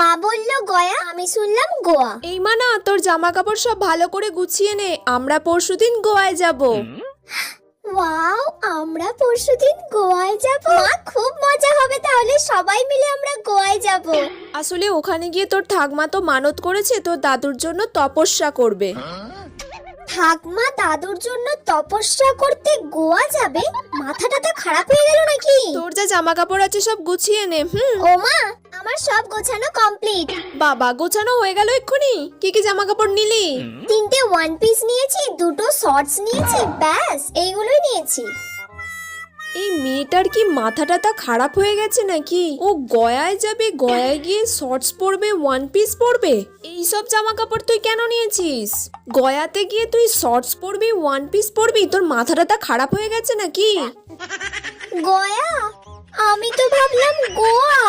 মা বললো গয়া, আমি শুনলাম গোয়া। এই মানা, তোর জামা কাপড় সব ভালো করে গুছিয়ে নে, আমরা পরশুদিন গোয়ায় যাব। ওয়াও, আমরা পরশুদিন গোয়ায় যাব। মা, খুব মজা হবে তাহলে, সবাই মিলে আমরা গোয়ায় যাব। আসলে ওখানে গিয়ে তোর ঠাকমা তো মানত করেছে তোর দাদুর জন্য তপস্যা করবে। ঠাকমা দাদুর জন্য তপস্যা করতে গোয়া যাবে? মাথাটা তো খারাপ হয়ে গেল নাকি? তোর যা জামা কাপড় আছে সব গুছিয়ে নে। ও মা, আমার সব গোছানো কমপ্লিট। বাবা, গোছানো হয়ে গেল এক্ষুনি? কি কি জামা কাপড় নিলি? 3টে ওয়ান পিস নিয়েছি, 2টো শর্টস নিয়েছি, ব্যাস এইগুলোই নিয়েছি। এই মেয়েটার কি মাথাটা তা খারাপ হয়ে গেছে নাকি? ও গয়ায় যাবে, গয়ায় গিয়ে শর্টস পরবে, ওয়ান পিস পরবে? এইসব জামা কাপড় তুই কেন নিয়েছিস? গয়াতে গিয়ে তুই শর্টস পরবি, ওয়ান পিস পরবি? তোর মাথাটা তা খারাপ হয়ে গেছে নাকি? গয়া? আমি তো ভাবলাম গোয়া।